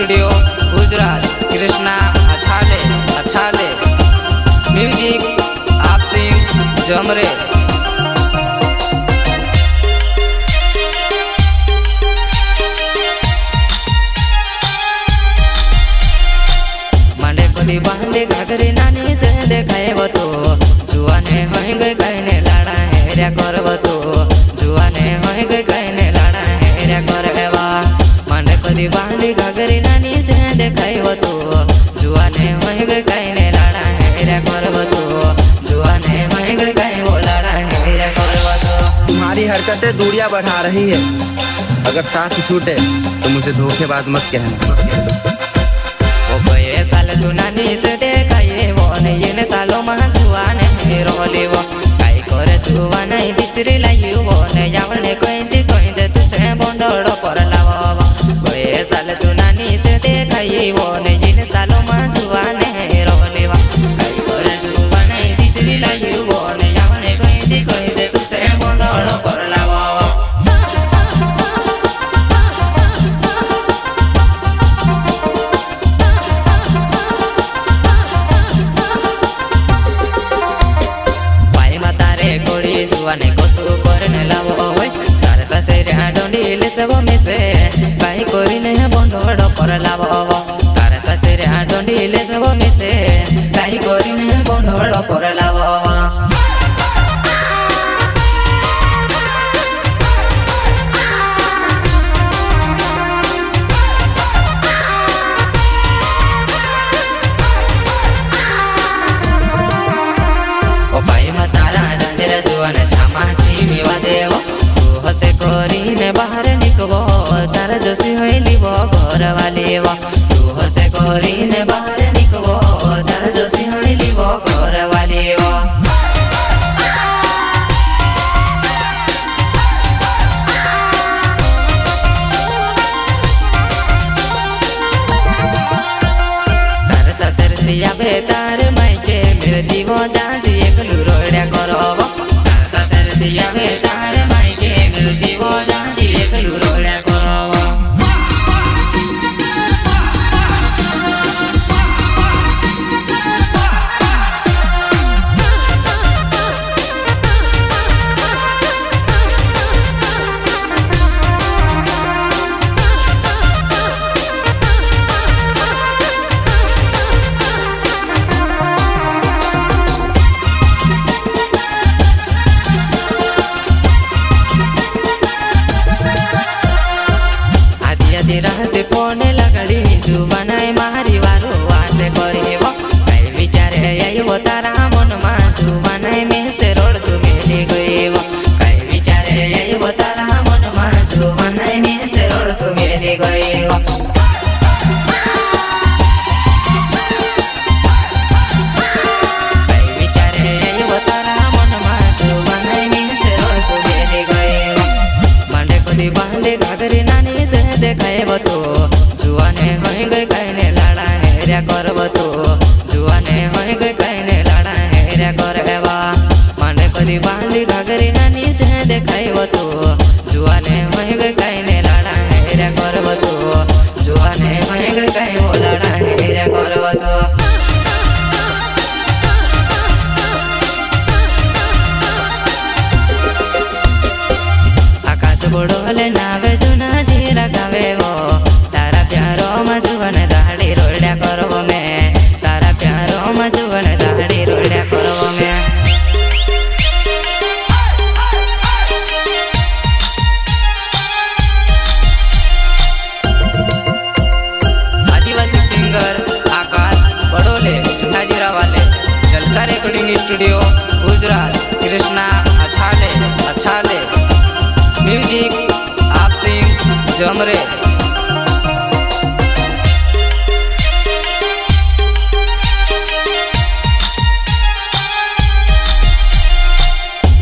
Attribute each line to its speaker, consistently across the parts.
Speaker 1: Studio Gujarat Krishna अछाले music आप सिंह जमरे। मांडे खुदी बांधे घाघरी नानी से देखाए तो जुआने होई गए कहने लाड़ा हेरा करब तो जुआने होई गए कहने लाड़ा हेरा करवा। मांडे खुदी बांधे घाघरी नानी से देखाए तो जुआने होई गए कहने लाड़ा हेरा करब तो जुआने होई गए कहे वो लाड़ा हेरा करब तो।
Speaker 2: तुम्हारी हरकतें दूरियां बढ़ा रही है, अगर साथ छूटे तो मुझे धोखेबाज मत कहना।
Speaker 1: ये साल तू नानी से देखाए वो नहीं ने सालों महा जुआने मेरो लेवो काई करे जुआ नहीं बिसरी लायु वो ने यावने कोई दे तुसे बोंडोड़ो कर लावो। ये साल तू नानी से देखाए वो नहीं ने सालों महा जुआने मेरो लेवो काई करे जुआ नहीं बिसरी लायु वो ने यावने कोई दे तुसे बोंडोड़ो कर लावो। जुआने कसु करने लावो होय तारे ससेरे डोंडीले सब मिसे काई करिने बोंडोड़ो कर लावो। तारे ससेरे डोंडीले सब मिसे काई करिने बोंडोड़ो कर लावो। जुआने छामाची मिवा देवो तू हसे करीने बाहर निकबो तार जोशी होइलिबो घर वालीबो तू हसे करीने बाहर निकबो तार जोशी होइलिबो घर वालीबो। तार ससुर सिया बेतार मायके मेरे दीवो जाजी एकलू रोड्या करबो सिया बेतार मायके मिलती वो जाती एकलू रोड्या करबो। रात फोने लगड़ी जुबानाय मारी वारो बात करेवो काई विचार आयो तारा मन मा जुबानाय में से रोड तू मेली गईवो काई विचार आयो तारा मन मा जुबानाय में से रोड तू मेली गईवो। काई विचार आयो तारा मन मा जुबानाय में से रोड तू मेली गईवो। मांडे खुदी बांधे घाघरी नानी से देखाए तो जुआने होई गए कहने लाड़ा हेरा करब तो जुआने होई गए कहने लाड़ा हेरा करवा। मांडे खुदी बांधी घाघरी नानी से देखाए तो जुआने होई गए कहने लाड़ा हेरा करब तो जुआने होई गए कहे वो लाड़ा हेरा करब तो। बोडोले नावे जुना जीरा गावे वो तारा प्यारो मजुवन दाढ़ी रोड्या करबो में तारा प्यारो मजुवन दाढ़ी रोड्या करबो में। आदिवासी सिंगर आकाश बड़ोले जूना जीरा वाले जलसा रिकॉर्डिंग स्टूडियो गुजरात कृष्णा अछाले म्यूजिक आप सिंह जमरे।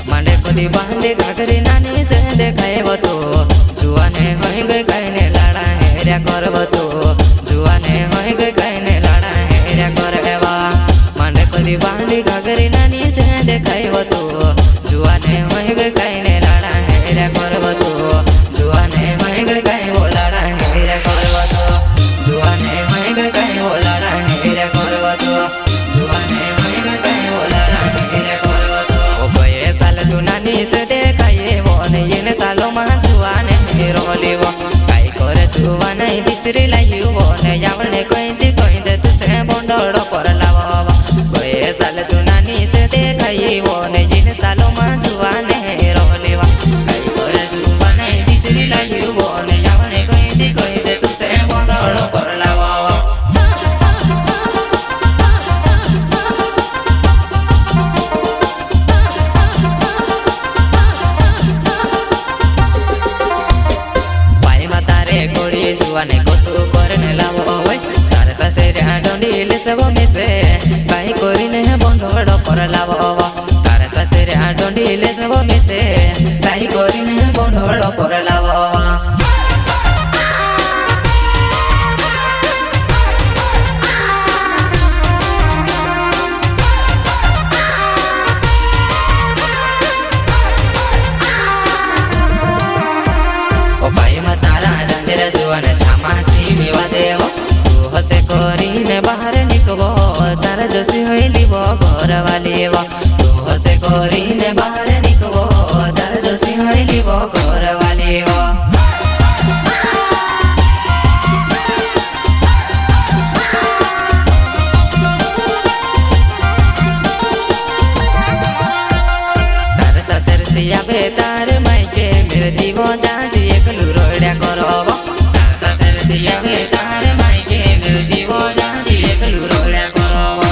Speaker 1: मांडे खुदी बांधे घाघरी नानी से देखाए तो जुआने होई गए कहने लाड़ा हेरा करब तो जुआने होई गए कहने लाड़ा हेरा करवा। मांडे खुदी बांधे घाघरी नानी से देखाए तो जुआने होई गए कहने लाड़ा हेरा करब तो जुआने होई गए कहे वो लाड़ा हेरा करब तो जुआने रोलीव काय करे जुवा नहीं बिसरी लायु ने यावने कहिते तुसे बोंडोड़ो पर लावा गए साल तू नानी से देखाई वो ने जिन सालों में जुआ ने रोलीवा काय करे जुवा नहीं बिसरी लायु ने यावने कहिते तुसे बोंडोड़ो पर लावा जुआने कसु करने लावो होय तारे सासेरे डोंडीले सब मिसे काई करिने बंडोड़ पर लावो तारे सासेरे डोंडीले सब मिसे काई करिने बंडोड़ पर लावो जुआने छामाची मेवा देव तू हसे करीने बाहर निकबो तार जसी होइलिबो घर वालीव तू हसे करीने बाहर निकबो तार जसी होइलिबो घर वालीव तार सासर सिया बे तार मायके मेरे दीवो जाजी एकलू रोड्या करबो तार मायके मेरे दीवो जाती एकलू रोड्या करबो